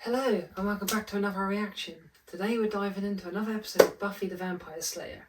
Hello, and welcome back to another reaction. Today we're diving into another episode of Buffy the Vampire Slayer.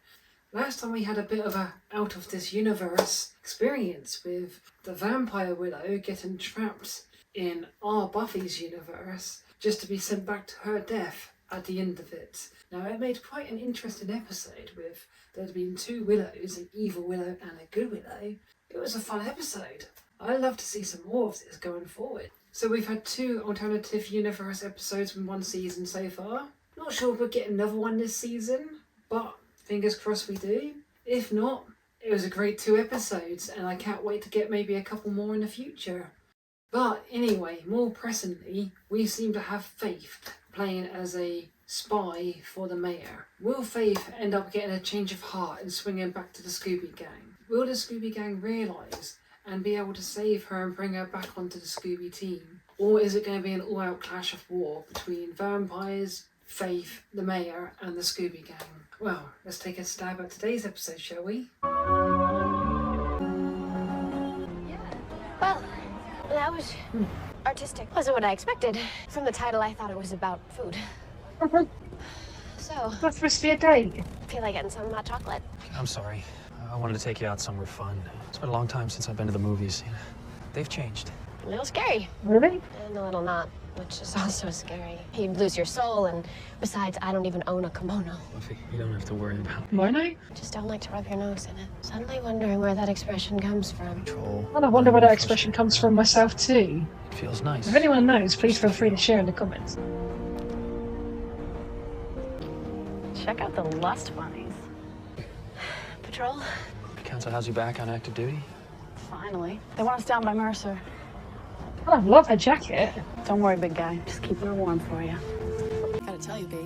Last time we had a bit of a out of this universe experience with the vampire widow getting trapped in our Buffy's universe just to be sent back to her death at the end of it. Now it made quite an interesting episode with there being two widows, an evil widow and a good widow. It was a fun episode. I'd love to see some more of this going forward. So we've had two alternative universe episodes from one season so far. Not sure if we'll get another one this season, but fingers crossed we do. If not, it was a great 2 episodes and I can't wait to get maybe a couple more in the future. But anyway, more pressingly, we seem to have Faith playing as a spy for the mayor. Will Faith end up getting a change of heart and swinging back to the Scooby Gang? Will the Scooby Gang realise and be able to save her and bring her back onto the Scooby team? Or is it going to be an all-out clash of war between vampires, Faith, the mayor and the Scooby Gang? Well, let's take a stab at today's episode, shall we? Well, that was artistic. Wasn't what I expected. From the title, I thought it was about food. So, That's supposed to be a date. feel like getting some hot chocolate. I'm sorry. I wanted to take you out somewhere fun. It's been a long time since I've been to the movies. They've changed. A little scary. Really? And a little not, which is also scary. You'd lose your soul, and besides, I don't even own a kimono. Buffy, you don't have to worry about me. Kimono? Just don't like to rub your nose in it. Suddenly wondering where that expression comes from. Control. And I wonder where that expression comes from myself too. It feels nice. If anyone knows, please feel free to share in the comments. Check out the lust bunnies. Patrol? Council has you back on active duty? Finally. They want us down by Mercer. I love her jacket. Don't worry, big guy. Just keeping her warm for you. Gotta tell you, B,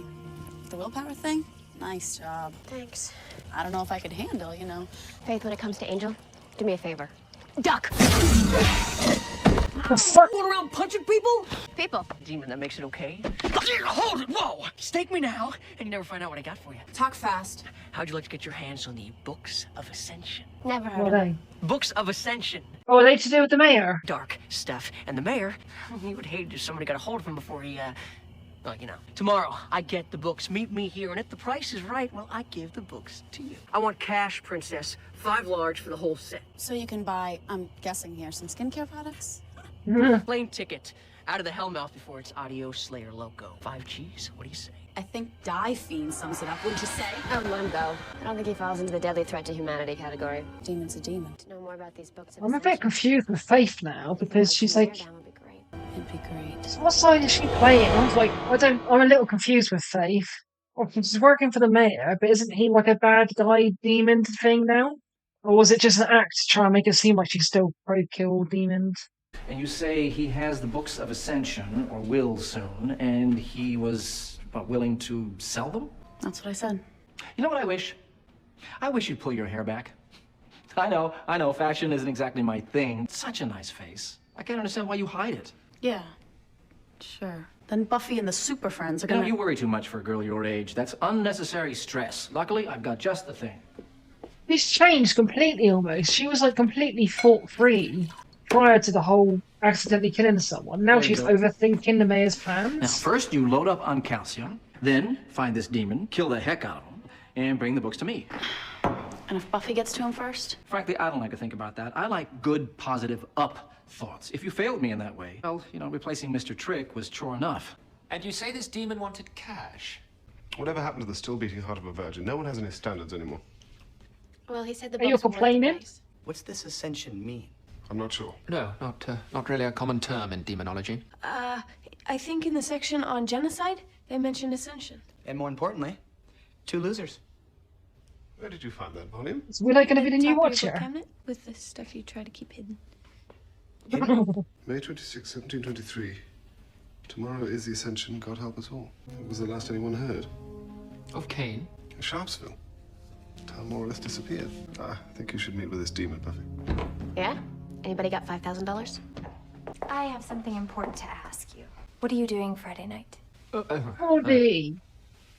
the willpower thing, nice job. Thanks. I don't know if I could handle, you know. Faith, when it comes to Angel, do me a favor. Duck! The fuck? Going around punching people? People. Demon, that makes it okay? Hold it! Whoa! Stake me now, and you never find out what I got for you. Talk fast. How'd you like to get your hands on the Books of Ascension? Never heard What of are it. they? Books of Ascension. Oh, are they to do with the mayor? Dark stuff. And the mayor, he would hate if somebody got a hold of him before he, well, you know. Tomorrow, I get the books. Meet me here, and if the price is right, well, I give the books to you. I want cash, princess. 5 large for the whole set. So you can buy, I'm guessing here, some skincare products? Plane ticket. Out of the hellmouth before it's adios, Slayer Loco. 5 G's. What do you say? I think Die Fiend sums it up, wouldn't you say? I would let him go. I don't think he falls into the deadly threat to humanity category. Demon's a demon. To know more about these books. I'm a bit confused with Faith now because she's like, That would be great. It'd be great. what side is she playing? I was like, I'm a little confused with Faith. Well, she's working for the mayor, but isn't he like a bad guy demon thing now? Or was it just an act to try and make it seem like she's still pro-kill demons? And you say he has the Books of Ascension, or will soon, and he was, willing to sell them? That's what I said. You know what I wish? I wish you'd pull your hair back. I know, fashion isn't exactly my thing. Such a nice face. I can't understand why you hide it. Yeah, sure. Then Buffy and the Super Friends are You know, gonna... you worry too much for a girl your age. That's unnecessary stress. Luckily, I've got just the thing. She's changed completely almost. She was like completely thought-free prior to the whole accidentally killing someone. Now There you she's go. overthinking the mayor's Now, plans. first you load up on calcium, then find this demon, kill the heck out of him, and bring the books to me. And if Buffy gets to him first? Frankly, I don't like to think about that. I like good, positive, up thoughts. If you failed me in that way, well, replacing Mr. Trick was chore enough. And you say this demon wanted cash? Whatever happened to the still beating heart of a virgin? No one has any standards anymore. Well, he said the Are you books were worth the complaining? price. What's this ascension mean? I'm not sure. No, not really a common term in demonology. I think in the section on genocide, they mentioned ascension. And more importantly, 2 losers. Where did you find that volume? Is Willow going to be the new Top of your Watcher? cabinet with the stuff you try to keep hidden. May 26, 1723. Tomorrow is the Ascension, God help us all. It was the last anyone heard. Of Cain? In Sharpsville. Town more or less disappeared. I think you should meet with this demon, Buffy. Yeah? Anybody got $5,000? I have something important to ask you. What are you doing Friday night? Howdy.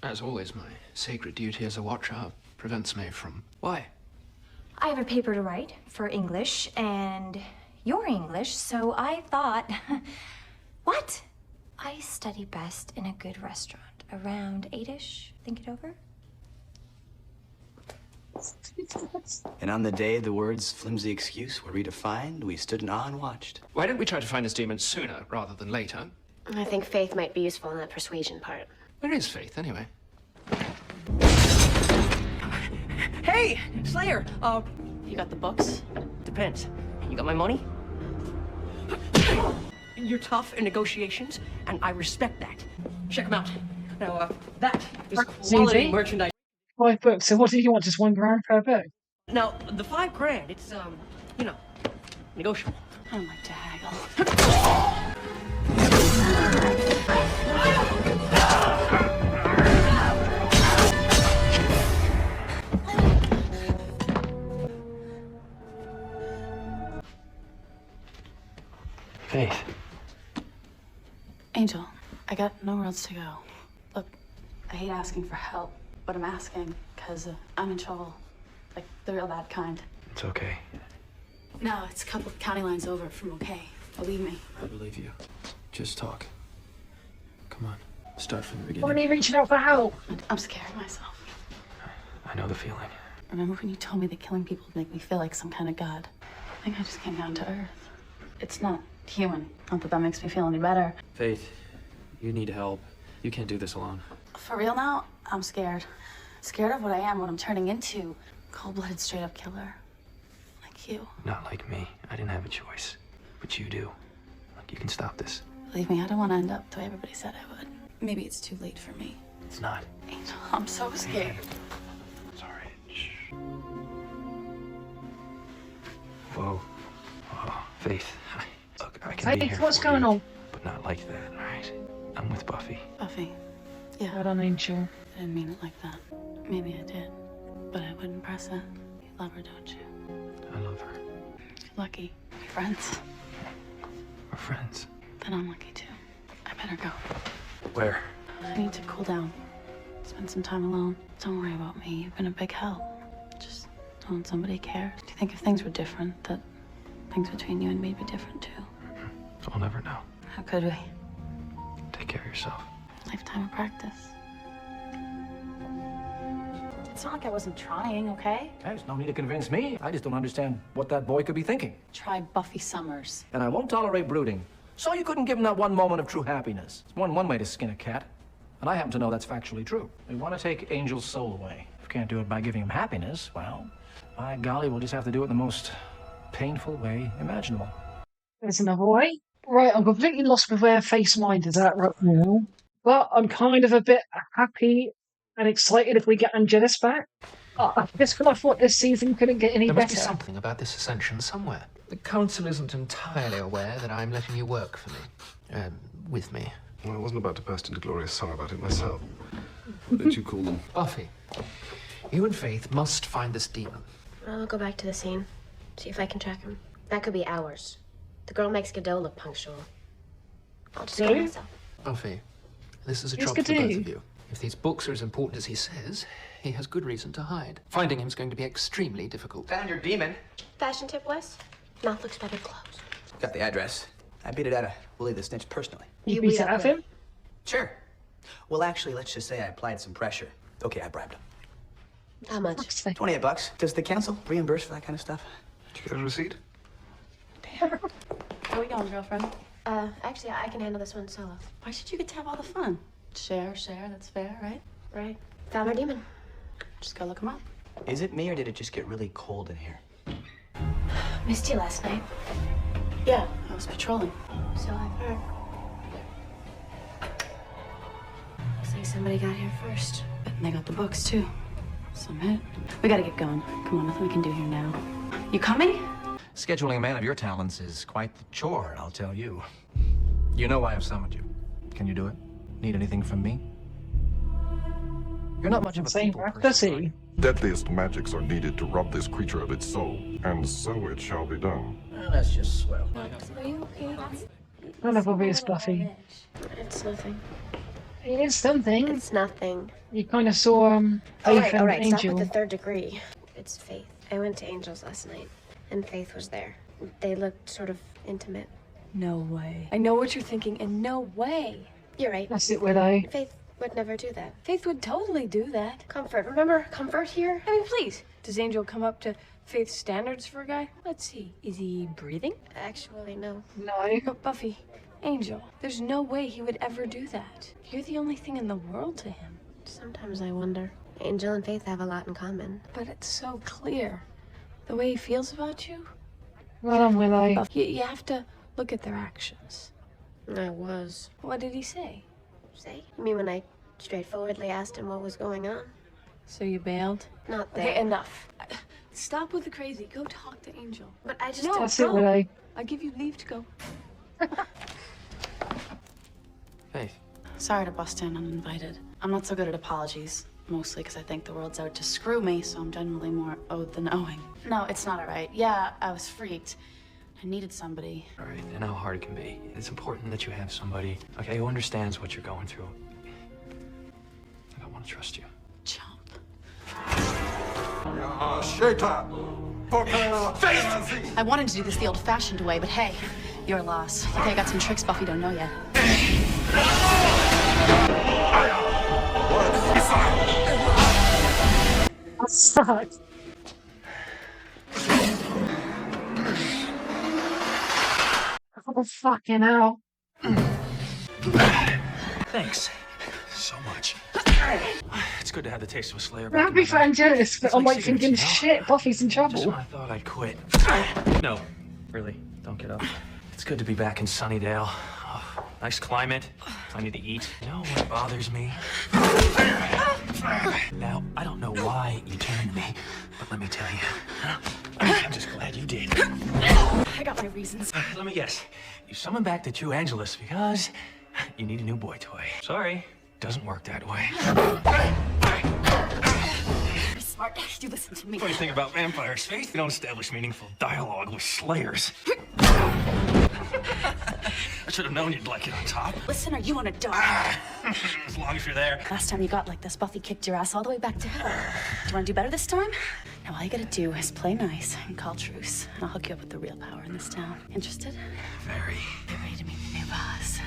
As always, my sacred duty as a watcher prevents me from... Why? I have a paper to write for English, and you're English, so I thought, what? I studied study best in a good restaurant. Around 8-ish. Think it over. And on the day the words flimsy excuse were redefined, we stood in awe and watched. Why didn't we try to find this demon sooner rather than later? I think Faith might be useful in that persuasion part. Where is Faith, anyway? Hey, Slayer. You got the books? Depends. You got my money? You're tough in negotiations, and I respect that. Check them out. Now, that is quality easy. merchandise. 5 books. So what did you want? Just £1 per book? Now, the $5,000, it's, you know, negotiable. I don't like to haggle. Faith. Angel, I got nowhere else to go. Look, I hate asking for help, but I'm asking because I'm in trouble. Like, the real bad kind. It's okay. No, it's a couple of county lines over from okay. Believe me. I believe you. Just talk. Come on. Start from the Why beginning. are you reaching out for help? I'm scared of myself. I know the feeling. Remember when you told me that killing people would make me feel like some kind of god? I think I just came down to earth. It's not human. Not that that makes me feel any better. Faith, you need help. You can't do this alone. For real now, I'm scared. Scared of what I am, what I'm turning into. Cold-blooded, straight-up killer. Like you. Not like me. I didn't have a choice. But you do. Like, you can stop this. Believe me, I don't want to end up the way everybody said I would. Maybe it's too late for me. It's not. Angel, I'm so scared. Sorry. Shh. Whoa. Oh, Faith. Look, I can be Faith, here what's for going you, on? but not like that, all right? I'm with Buffy. Buffy. Yeah. Well done, Angel. I didn't mean it like that. Maybe I did. But I wouldn't press it. You love her, don't you? I love her. You're lucky. We're friends. We're friends. Then I'm lucky too. I better go. Where? I need to cool down. Spend some time alone. Don't worry about me. You've been a big help. Just knowing somebody cares. Do you think if things were different, that things between you and me would be different too? We'll never know. How could we? Take care of yourself. Lifetime of practice. It's not like I wasn't trying, okay? There's no need to convince me. I just don't understand what that boy could be thinking. Try Buffy Summers. And I won't tolerate brooding. So you couldn't give him that one moment of true happiness. It's one way to skin a cat. And I happen to know that's factually true. We want to take Angel's soul away. If we can't do it by giving him happiness, well, by golly, we'll just have to do it in the most painful way imaginable. There's another way. Right, I'm completely lost with where Face Mind is at right now. But I'm kind of a bit happy and excited if we get Angelus back. Just because I thought this season couldn't get any There better. must be something about this ascension somewhere. The council isn't entirely aware that I'm letting you work for me. With me. Well, I wasn't about to burst into glorious song about it myself. What did you call them? Buffy, you and Faith must find this demon. I'll go back to the scene. See if I can track him. That could be hours. The girl makes Godot look punctual. I'll just go Really? myself. Buffy, this is a Yes, job for the Godot. both of you. If these books are as important as he says, he has good reason to hide. Finding him is going to be extremely difficult. Found your demon. Fashion tip, Wes? Mouth looks better closed. Got the address. I beat it out of Willie the Snitch personally. You beat it out of him? Sure. Well, actually, let's just say I applied some pressure. Okay, I bribed him. How much? 28 bucks. Does the council reimburse for that kind of stuff? Did you get a receipt? How we going, girlfriend? Actually, I can handle this one solo. Why should you get to have all the fun? Share, that's fair, right? Right. Found our demon. Just go look him up. Is it me or did it just get really cold in here? Missed you last night. Yeah, I was patrolling. So I've heard. Looks like somebody got here first. And they got the books, too. Submit. We gotta get going. Come on, nothing we can do here now. You coming? Scheduling a man of your talents is quite the chore, I'll tell you. You know why I've summoned you. Can you do it? Need anything from me? You're not much of a Same people person, practice. right? Deadliest magics are needed to rob this creature of its soul, and so it shall be done. Well, that's just swell. Are you okay? None of obvious Buffy. It's nothing. It is something. It's nothing. You kind of saw Faith All and right. Stop Angel. with the third degree. It's Faith. I went to Angel's last night, and Faith was there. They looked sort of intimate. No way. I know what you're thinking, and no way. You're right. That's it, Willow. Faith would never do that. Faith would totally do that. Comfort. Remember Comfort here? I mean, please. Does Angel come up to Faith's standards for a guy? Let's see. Is he breathing? Actually, no. No. But Buffy, Angel, there's no way he would ever do that. You're the only thing in the world to him. Sometimes I wonder. Angel and Faith have a lot in common. But it's so clear. The way he feels about you. Well done, Willow. You have to look at their actions. I was. What did he say? Say? You mean when I straightforwardly asked him what was going on? So you bailed? Not that. Okay, enough. Stop with the crazy. Go talk to Angel. But I just No, That's it, Willow. I give you leave to go. Faith. Sorry to bust in uninvited. I'm not so good at apologies, mostly because I think the world's out to screw me, so I'm generally more owed than owing. No, it's not all right. Yeah, I was freaked. I needed somebody. All right, I know how hard it can be. It's important that you have somebody, okay, who understands what you're going through. I want to trust you. Chump. I wanted to do this the old-fashioned way, but hey, your loss. Okay, I got some tricks Buffy don't know yet. That sucks. Oh, fucking hell. Thanks so much. It's good to have the taste of a Slayer I'm back in happy my for mouth. Angelus, but It's I'm like like thinking, cigarettes, you know? shit, Buffy's in Just trouble. when I thought I'd quit. No, really, don't get up. It's good to be back in Sunnydale. Oh, nice climate, plenty to eat. You know what bothers me? Now, I don't know why you turned me, but let me tell you, I'm just glad you did. I got my reasons. Let me guess. You summoned back the true Angelus because you need a new boy toy. Sorry, doesn't work that way. You're smart. You listen to me. Funny thing about vampires, Faith, they don't establish meaningful dialogue with slayers. I should have known you'd like it on top. Listen, or you want to die. As long as you're there. Last time you got like this, Buffy kicked your ass all the way back to hell. Do you want to do better this time? Now all you gotta do is play nice and call truce. And I'll hook you up with the real power in this town. Interested? Very. Get ready to meet the new boss.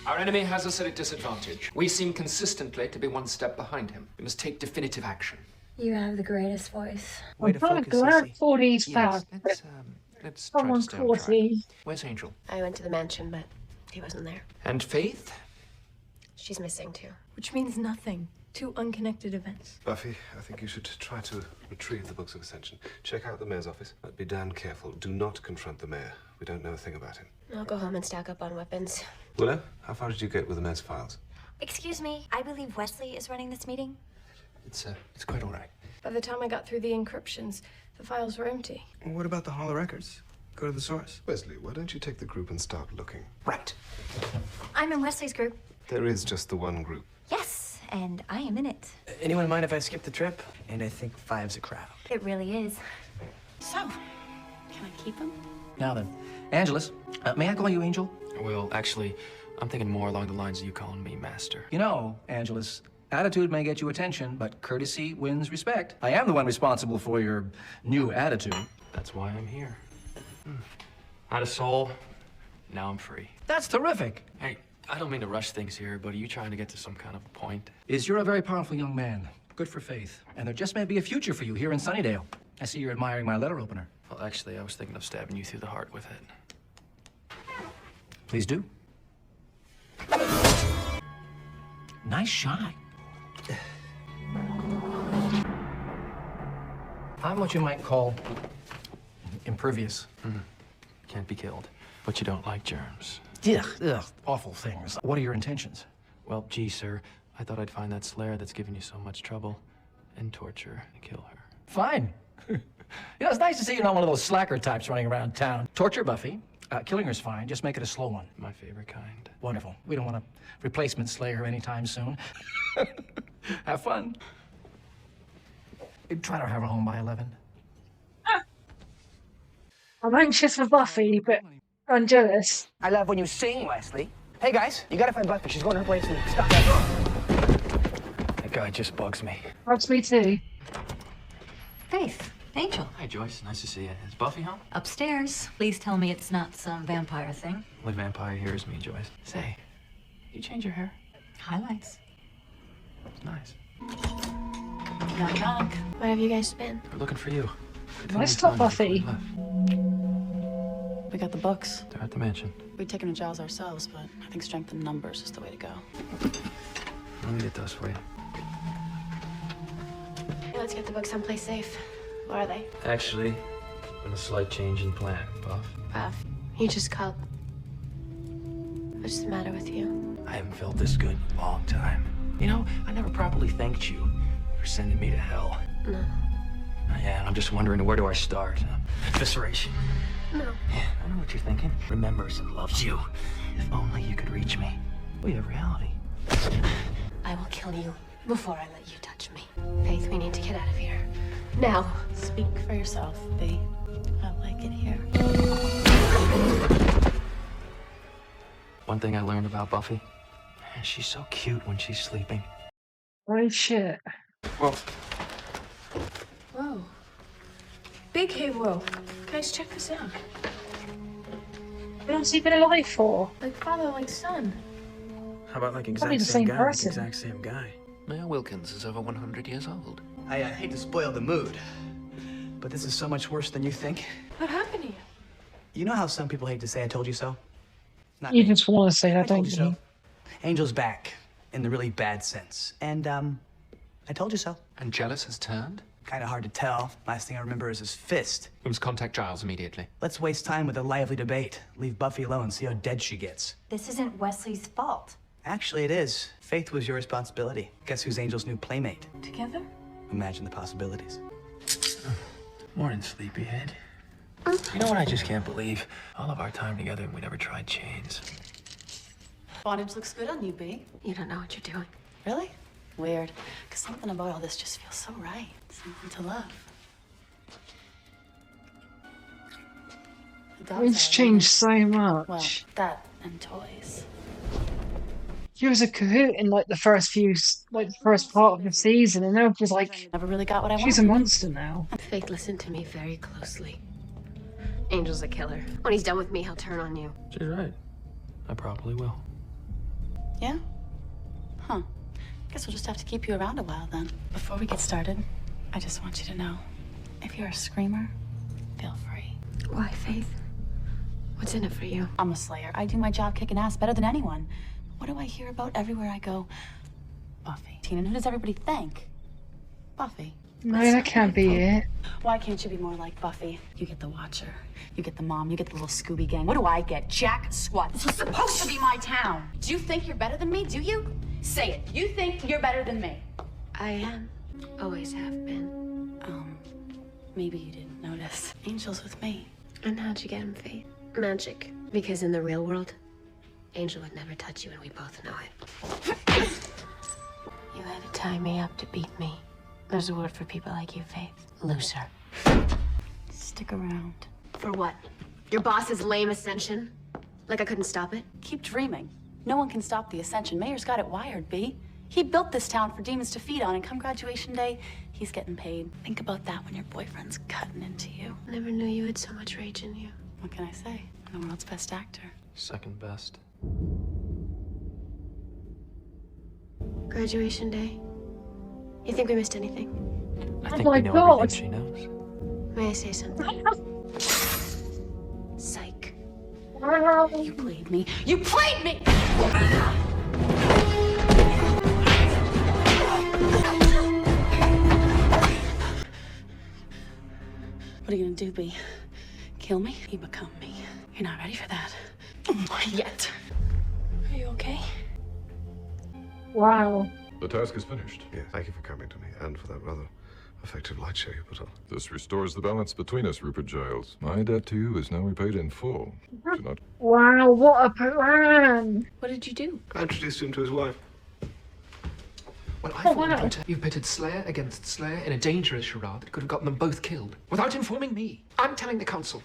Our enemy has us at a disadvantage. We seem consistently to be one step behind him. We must take definitive action. You have the greatest voice. I'm kind of glad 40's back. Let's try to Someone's stay on track. 40. Where's Angel? I went to the mansion, but he wasn't there. And Faith? She's missing too. Which means nothing. Two unconnected events. Buffy, I think you should try to retrieve the Books of Ascension. Check out the mayor's office, but be damned careful. Do not confront the mayor. We don't know a thing about him. I'll go home and stack up on weapons. Willow, how far did you get with the mayor's files? Excuse me, I believe Wesley is running this meeting. It's quite all right. By the time I got through the encryptions, the files were empty. What about the Hall of Records? Go to the source. Wesley, why don't you take the group and start looking? Right. I'm in Wesley's group. There is just the one group. Yes, and I am in it. Anyone mind if I skip the trip? And I think 5's a crowd. It really is. So, can I keep him? Now then, Angelus, may I call you Angel? Well, actually, I'm thinking more along the lines of you calling me Master. You know, Angelus, attitude may get you attention, but courtesy wins respect. I am the one responsible for your new attitude. That's why I'm here. Had a soul, now I'm free. That's terrific. Hey, I don't mean to rush things here, but are you trying to get to some kind of a point? You're a very powerful young man. Good for Faith. And there just may be a future for you here in Sunnydale. I see you're admiring my letter opener. Well, actually, I was thinking of stabbing you through the heart with it. Please do. Nice shot. I'm what you might call impervious. Can't be killed, but you don't like germs. Ugh, awful things. What are your intentions? Well, gee, sir, I thought I'd find that Slayer that's given you so much trouble and torture and kill her. Fine. You know, it's nice to see you're not one of those slacker types running around town. Torture Buffy. Killing her's fine. Just make it a slow one. My favorite kind. Wonderful. We don't want a replacement Slayer anytime soon. Have fun. Try to have her home by 11. I'm anxious for Buffy, but Angelus. I love when you sing, Wesley. Hey, guys, you gotta find Buffy. She's going to her place and stop that. That guy just bugs me. Bugs me too. Faith, Angel. Hi, Joyce. Nice to see you. Is Buffy home? Upstairs. Please tell me it's not some vampire thing. Only vampire here is me, Joyce. Say, you change your hair? Highlights. It's nice. Knock, knock. Where have you guys been? We're looking for you. Nice top, Buffy. We got the books. They're at the mansion. We'd taken to Giles ourselves, but I think strength in numbers is the way to go. Let me get those for you. Yeah, let's get the book someplace safe. Where are they? Actually, been a slight change in plan, Buff. Buff, you just called. What's the matter with you? I haven't felt this good in a long time. You know, I never properly thanked you for sending me to hell. No. Yeah, and I'm just wondering, where do I start? Evisceration. No. Yeah, I know what you're thinking. Remembers and loves you. If only you could reach me. We have reality. I will kill you before I let you touch me. Faith, we need to get out of here. Now. Speak for yourself, B. I like it here. One thing I learned about Buffy, she's so cute when she's sleeping. Holy shit. Well, Whoa. Big hero. Guys, check this out. How long's he been alive for? Like father, like son. How about like Probably exact the same same guy? person. Exact same guy. Mayor Wilkins is over 100 years old. I hate to spoil the mood, but this is so much worse than you think. What happened to you? You know how some people hate to say I told you so? Not You me. just want to say that, I told don't you you? so. Angel's back, in the really bad sense. And, I told you so. Angelus has turned? Kinda hard to tell. Last thing I remember is his fist. We must contact Giles immediately. Let's waste time with a lively debate. Leave Buffy alone, see how dead she gets. This isn't Wesley's fault. Actually, it is. Faith was your responsibility. Guess who's Angel's new playmate? Together? Imagine the possibilities. Morning, sleepyhead. You know what I just can't believe? All of our time together and we never tried chains. Bondage looks good on you, B. You don't know what you're doing. Really? Weird. Because something about all this just feels so right. Something to love. The dog's It's all changed so right. Well, much. that and toys. He was a cahoot in like the first the first part of the season, and now she's like, Never really got what I she's a wanted. monster now. Faith, listen to me very closely. Angel's a killer. When he's done with me, he'll turn on you. She's right. I probably will. Yeah? Huh. Guess we'll just have to keep you around a while then. Before we get started, I just want you to know, if you're a screamer, feel free. Why, Faith? What's in it for you? I'm a Slayer. I do my job kicking ass better than anyone. What do I hear about everywhere I go? Buffy. And who does everybody think? Buffy. No, that can't be it. Why can't you be more like Buffy? You get the Watcher. You get the mom. You get the little Scooby gang. What do I get? Jack squat. This was supposed to be my town. Do you think you're better than me? Do you? Say it. You think you're better than me? I am. Always have been. Maybe you didn't notice. Angel's with me. And how'd you get him, Faith? Magic. Because in the real world, Angel would never touch you, and we both know it. You had to tie me up to beat me. There's a word for people like you, Faith. Loser. Stick around. For what? Your boss's lame ascension? Like I couldn't stop it? Keep dreaming. No one can stop the ascension. Mayor's got it wired, B. He built this town for demons to feed on, and come graduation day, he's getting paid. Think about that when your boyfriend's cutting into you. Never knew you had so much rage in you. What can I say? I'm the world's best actor. Second best. Graduation day. You think we missed anything? I think my we know God. everything she knows. May I say something? Psych. You played me. You played me! What are you gonna do, B? Kill me? You become me. You're not ready for that. Yet. Are you okay? Wow. The task is finished. Yes, thank you for coming to me and for that rather effective light show you put on. This restores the balance between us, Rupert Giles. My debt to you is now repaid in full. Do not... Wow, what a plan! What did you do? I introduced him to his wife. Well, I Oh, thought wow. you pitted Slayer against Slayer in a dangerous charade that could have gotten them both killed without informing me. I'm telling the council.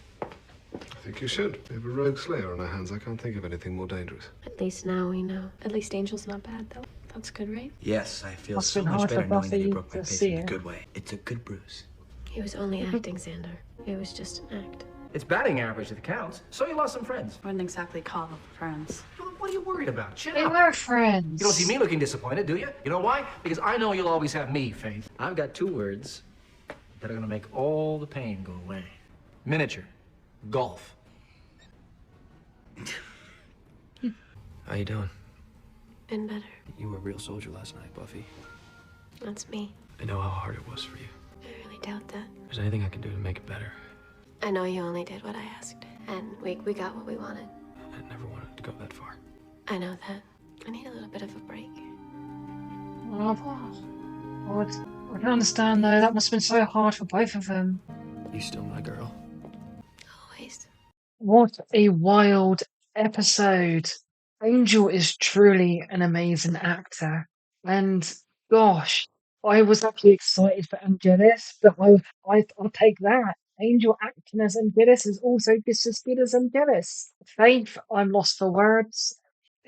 I think you should. We have a rogue slayer on our hands. I can't think of anything more dangerous. At least now we know. At least Angel's not bad, though. That's good, right? Yes, I feel Must so have been much hard better for knowing that you Buffy broke my to face see in a it. good way. It's a good bruise. He was only acting, Xander. It was just an act. It's batting average that counts. So you lost some friends. Wouldn't exactly call them friends. What are you worried about? Chin They up. were friends. You don't see me looking disappointed, do you? You know why? Because I know you'll always have me, Faith. I've got 2 words that are gonna make all the pain go away. Miniature. Golf. How you doing? Been better. You were a real soldier last night, Buffy. That's me. I know how hard it was for you. I really doubt that. Is there anything I can do to make it better? I know you only did what I asked, and we got what we wanted. I never wanted to go that far. I know that. I need a little bit of a break. Oh, God. I can understand though, that must have been so hard for both of them. You still my girl? Always. What a wild episode. Angel is truly an amazing actor. And gosh, I was actually excited for Angelus, but I'll take that. Angel acting as Angelus is also just as good as Angelus. Faith, I'm lost for words.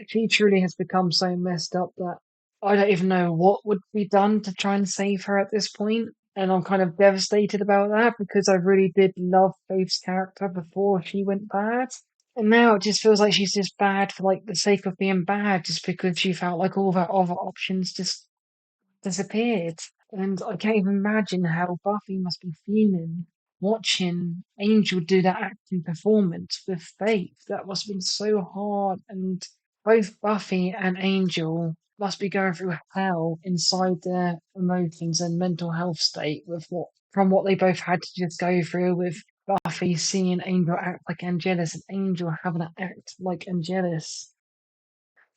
She truly has become so messed up that I don't even know what would be done to try and save her at this point. And I'm kind of devastated about that because I really did love Faith's character before she went bad. And now it just feels like she's just bad for like the sake of being bad, just because she felt like all of her other options just disappeared. And I can't even imagine how Buffy must be feeling watching Angel do that acting performance with Faith. That must have been so hard. And both Buffy and Angel must be going through hell inside their emotions and mental health state with what they both had to just go through with Buffy seeing Angel act like Angelus and Angel having to act like Angelus.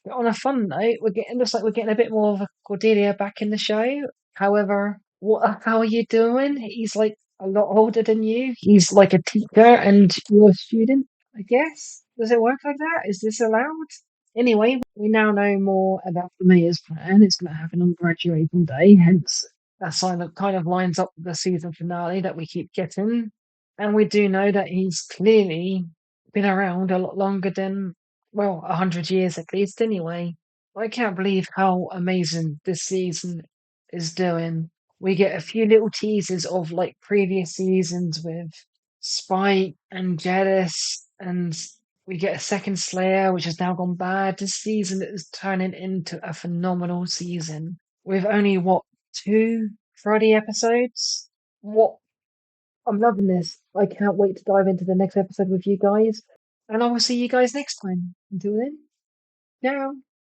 But on a fun note, looks like we're getting a bit more of a Cordelia back in the show. However, how are you doing? He's like a lot older than you. He's like a teacher and you're a student, I guess. Does it work like that? Is this allowed? Anyway, we now know more about the mayor's plan. It's going to happen on graduation day, hence that sign that kind of lines up with the season finale that we keep getting. And we do know that he's clearly been around a lot longer than, well, 100 years at least anyway. I can't believe how amazing this season is doing. We get a few little teasers of like previous seasons with Spike and Jealous, and we get a second Slayer, which has now gone bad. This season is turning into a phenomenal season with only, what, 2 Friday episodes? What? I'm loving this. I can't wait to dive into the next episode with you guys. And I will see you guys next time. Until then, ciao.